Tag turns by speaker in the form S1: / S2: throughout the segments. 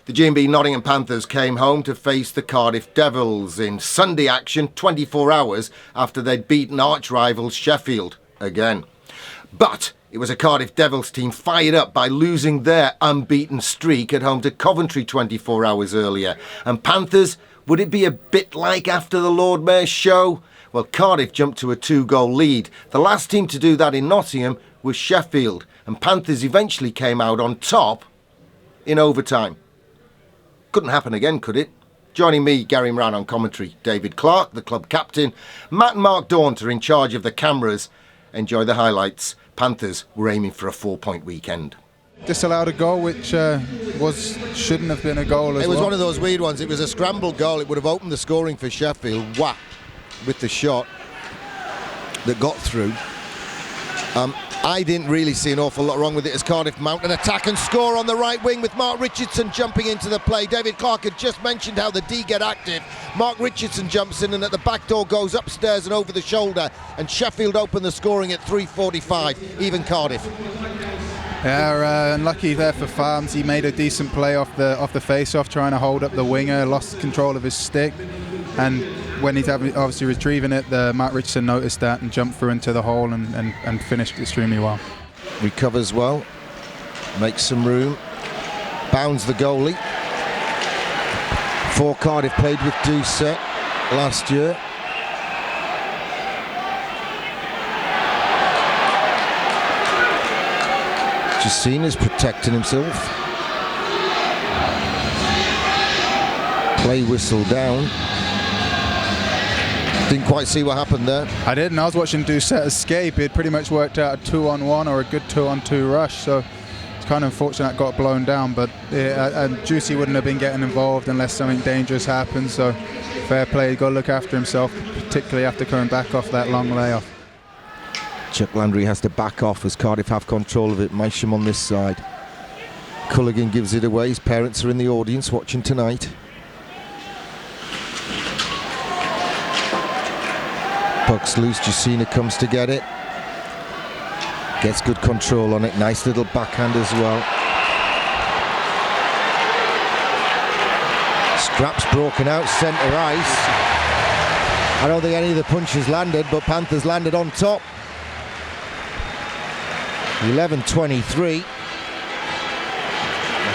S1: The G&B Nottingham Panthers came home to face the Cardiff Devils in Sunday action 24 hours after they'd beaten arch-rivals Sheffield again. But it was a Cardiff Devils team fired up by losing their unbeaten streak at home to Coventry 24 hours earlier. And Panthers, would it be a bit like after the Lord Mayor's show? Well, Cardiff jumped to a 2-goal lead. The last team to do that in Nottingham was Sheffield, and Panthers eventually came out on top in overtime. Couldn't happen again, could it? Joining me, Gary Moran on commentary, David Clark, the club captain, Matt and Mark Daunter in charge of the cameras. Enjoy the highlights. Panthers were aiming for a 4-point weekend.
S2: Disallowed a goal which shouldn't have been a goal as well.
S1: It was one of those weird ones. It was a scrambled goal. It would have opened the scoring for Sheffield. Whap with the shot that got through. I didn't really see an awful lot wrong with it as Cardiff mount an attack and score on the right wing with Mark Richardson jumping into the play. David Clark had just mentioned how the D get active. Mark Richardson jumps in and at the back door goes upstairs and over the shoulder, and Sheffield opened the scoring at 3:45, even Cardiff.
S2: Yeah, unlucky there for Farms. He made a decent play off the face-off, trying to hold up the winger, lost control of his stick, and when he's obviously retrieving it, Matt Richardson noticed that and jumped through into the hole and finished extremely well.
S1: Recovers well, makes some room, bounds the goalie. For Cardiff played with Doucet last year. Jacina's protecting himself. Play whistle down. Didn't quite see what happened there.
S2: I didn't. I was watching Doucet escape. It pretty much worked out a 2-on-1 or a good 2-on-2 rush. So it's kind of unfortunate it got blown down. But Juicy wouldn't have been getting involved unless something dangerous happened. So fair play. He's got to look after himself, particularly after coming back off that long layoff.
S1: Chuck Landry has to back off as Cardiff have control of it. Mysham on this side. Culligan gives it away. His parents are in the audience watching tonight. Puck's loose, Jacina comes to get it. Gets good control on it, nice little backhand as well. Scraps broken out, centre ice. I don't think any of the punches landed, but Panthers landed on top. 11:23.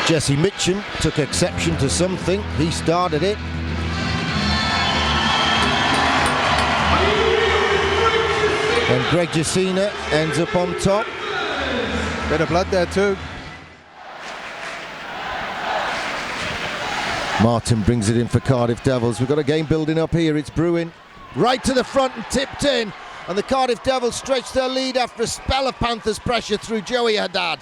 S1: Jesse Mitchum took exception to something, he started it. And Greg Jacina ends up on top.
S2: Bit of blood there too.
S1: Martin brings it in for Cardiff Devils. We've got a game building up here. It's brewing. Right to the front and tipped in. And the Cardiff Devils stretch their lead after a spell of Panthers pressure through Joey Haddad.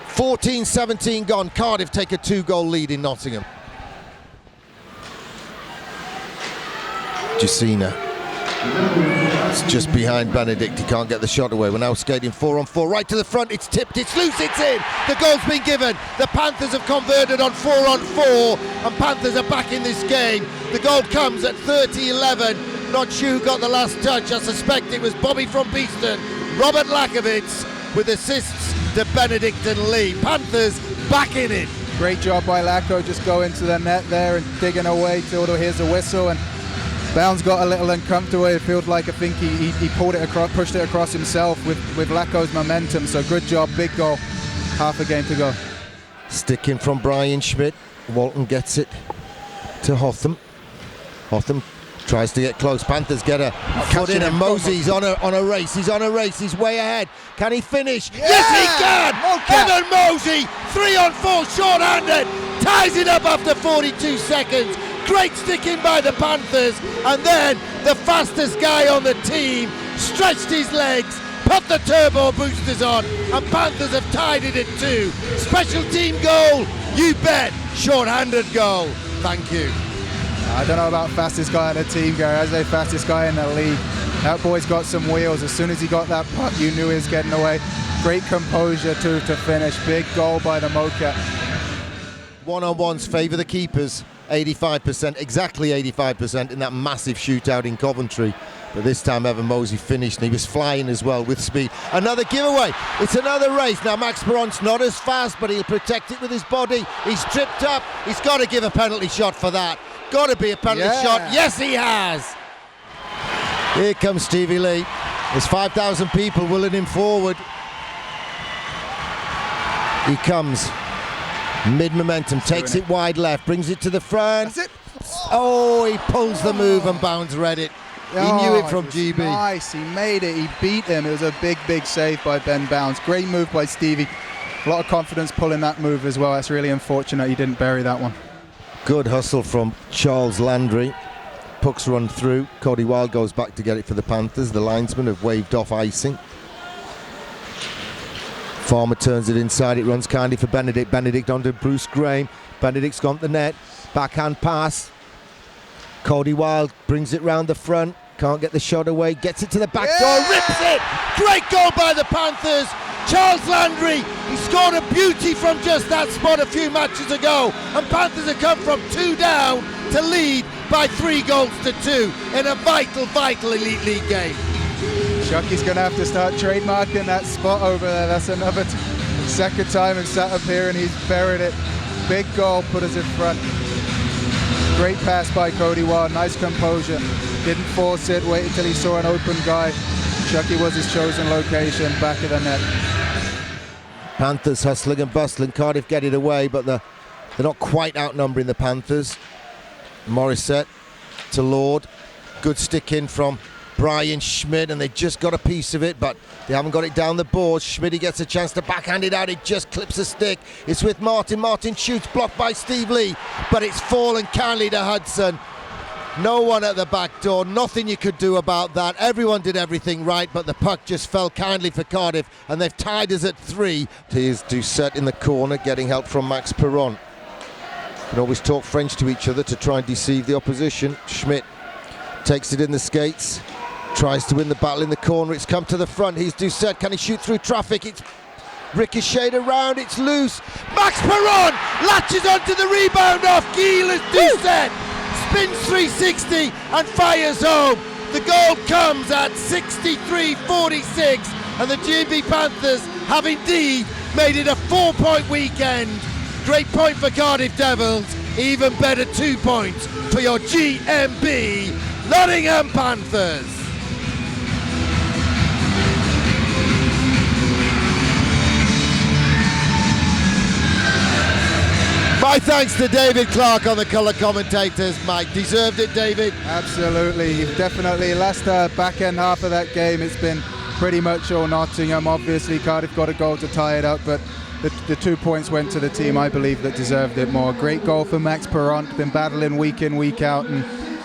S1: 14-17 gone. Cardiff take a 2-goal lead in Nottingham. Jacina. It's just behind Benedict, he can't get the shot away. We're now skating 4-on-4, right to the front, it's tipped, it's loose, it's in! The goal's been given, the Panthers have converted on 4-on-4, and Panthers are back in this game. The goal comes at 30-11, not sure who got the last touch, I suspect it was Bobby from Beeston. Robert Lakovitz with assists to Benedict and Lee. Panthers back in it.
S2: Great job by Lacko, just going to the net there and digging away till here's a whistle, and Bounds got a little uncomfortable. It feels like I think he pulled it across, pushed it across himself with Lacko's momentum. So good job, big goal. Half a game to go.
S1: Sticking from Brian Schmidt. Walton gets it to Hotham. Hotham tries to get close. Panthers get a foot in, and Mosey's on a race. He's on a race. He's way ahead. Can he finish? Yeah! Yes, he can! Evan Mosey, 3-on-4, short-handed, ties it up after 42 seconds. Great sticking by the Panthers, and then the fastest guy on the team stretched his legs, put the turbo boosters on, and Panthers have tied it at 2. Special team goal, you bet. Short-handed goal. Thank you.
S2: I don't know about fastest guy on the team, Gary. As the fastest guy in the league. That boy's got some wheels. As soon as he got that puck, you knew he was getting away. Great composure to finish. Big goal by the Mocat.
S1: One-on-ones favour the keepers. 85%, exactly 85% in that massive shootout in Coventry. But this time Evan Mosey finished and he was flying as well with speed. Another giveaway. It's another race. Now Max Perron's not as fast, but he'll protect it with his body. He's tripped up. He's got to give a penalty shot for that. Got to be a penalty shot. Yes, he has. Here comes Stevie Lee. There's 5,000 people willing him forward. He comes. Mid-momentum, takes it wide left, brings it to the front.
S2: That's it.
S1: Oh, he pulls the move and Bounds read it. He knew it from GB.
S2: Nice, he made it, he beat him. It was a big, big save by Ben Bounds. Great move by Stevie. A lot of confidence pulling that move as well. That's really unfortunate he didn't bury that one.
S1: Good hustle from Charles Landry. Pucks run through. Cody Wild goes back to get it for the Panthers. The linesmen have waved off icing. Farmer turns it inside. It runs kindly for Benedict. Benedict onto Bruce Graham. Benedict's gone to the net. Backhand pass. Cody Wild brings it round the front. Can't get the shot away. Gets it to the back door. Rips it. Great goal by the Panthers. Charles Landry. He scored a beauty from just that spot a few matches ago. And Panthers have come from 2 down to lead by 3 goals to 2 in a vital, vital Elite League game.
S2: Chucky's going to have to start trademarking that spot over there. That's another second time I've sat up here and he's buried it. Big goal, put us in front. Great pass by Cody Wild, nice composure. Didn't force it, wait until he saw an open guy. Chucky was his chosen location, back of the net.
S1: Panthers hustling and bustling. Cardiff get it away, but they're not quite outnumbering the Panthers. Morissette to Lord. Good stick in from Brian Schmidt, and they just got a piece of it, but they haven't got it down the board. Schmidt gets a chance to backhand it out. It just clips a stick. It's with Martin. Martin shoots, blocked by Steve Lee, but it's fallen kindly to Hudson. No one at the back door. Nothing you could do about that. Everyone did everything right, but the puck just fell kindly for Cardiff, and they've tied us at 3. Here's Doucette in the corner, getting help from Max Perron. Can always talk French to each other to try and deceive the opposition. Schmidt takes it in the skates. Tries to win the battle in the corner. It's come to the front. He's Doucette. Can he shoot through traffic? It's ricocheted around. It's loose. Max Perron latches onto the rebound off Gilles Doucette. Spins 360 and fires home. The goal comes at 63-46, and the GMB Panthers have indeed made it a 4-point weekend. Great point for Cardiff Devils. Even better 2 points for your GMB Nottingham Panthers. My thanks to David Clark on the colour commentators. Mike, deserved it, David?
S2: Absolutely, definitely. Last back end half of that game, it's been pretty much all Nottingham. Obviously, Cardiff got a goal to tie it up, but the 2 points went to the team, I believe, that deserved it more. Great goal for Max Perron. Been battling week in, week out, and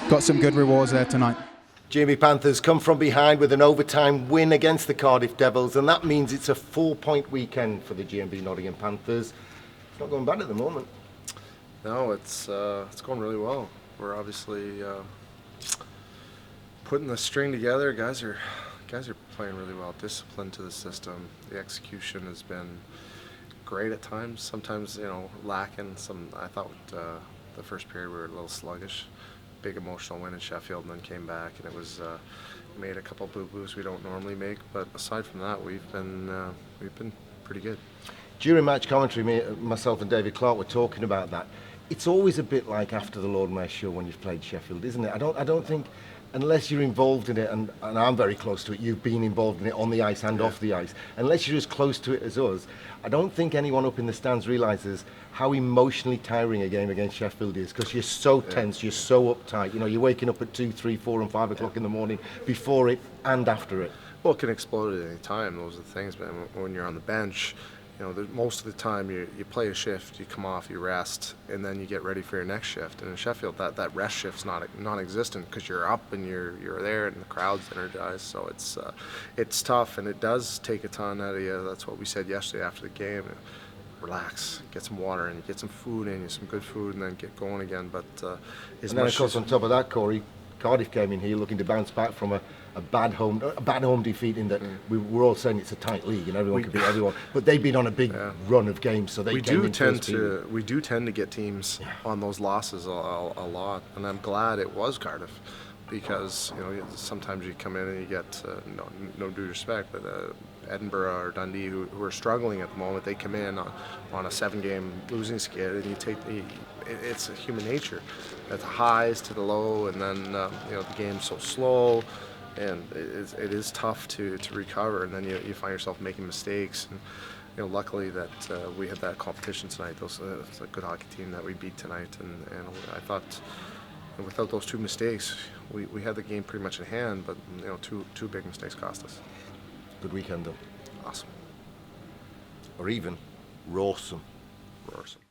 S2: got some good rewards there tonight.
S1: GMB Panthers come from behind with an overtime win against the Cardiff Devils, and that means it's a 4-point weekend for the GMB Nottingham Panthers. It's not going bad at the moment.
S3: No, it's going really well. We're obviously putting the string together. Guys are playing really well. Discipline to the system. The execution has been great at times. Sometimes, lacking some. I thought the first period we were a little sluggish. Big emotional win in Sheffield, and then came back, and it was made a couple boo-boos we don't normally make. But aside from that, we've been pretty good.
S1: During match commentary, myself and David Clark were talking about that. It's always a bit like after the Lord Mayor Show when you've played Sheffield, isn't it? I don't think, unless you're involved in it, and I'm very close to it, you've been involved in it on the ice and off the ice, unless you're as close to it as us, I don't think anyone up in the stands realises how emotionally tiring a game against Sheffield is, because you're so tense, you're so uptight. You're waking up at 2, 3, 4 and 5 o'clock in the morning before it and after it.
S3: Well, it can explode at any time. Those are the things, but when you're on the bench, most of the time you play a shift, you come off, you rest, and then you get ready for your next shift. And in Sheffield, that rest shift's non-existent because you're up and you're there and the crowd's energized. So it's tough, and it does take a ton out of you. That's what we said yesterday after the game. Relax, get some water in, get some food in, some good food, and then get going again. But
S1: and then of course on top of that, Corey, Cardiff came in here looking to bounce back from a bad home defeat, in that we were all saying it's a tight league and everyone can beat everyone, but they've been on a big run of games, so we do tend
S3: to get teams on those losses a lot, and I'm glad it was Cardiff, because sometimes you come in and you get no due respect, but Edinburgh or Dundee who are struggling at the moment, they come in on a 7-game losing skid, and it's human nature, at the highs to the low, and then the game's so slow, and it is tough to recover, and then you find yourself making mistakes. And luckily that we had that competition tonight. It's a good hockey team that we beat tonight, and I thought without those 2 mistakes, we had the game pretty much in hand, but two big mistakes cost us.
S1: Good weekend, though.
S3: Awesome.
S1: Or even Rawsome.
S3: Awesome.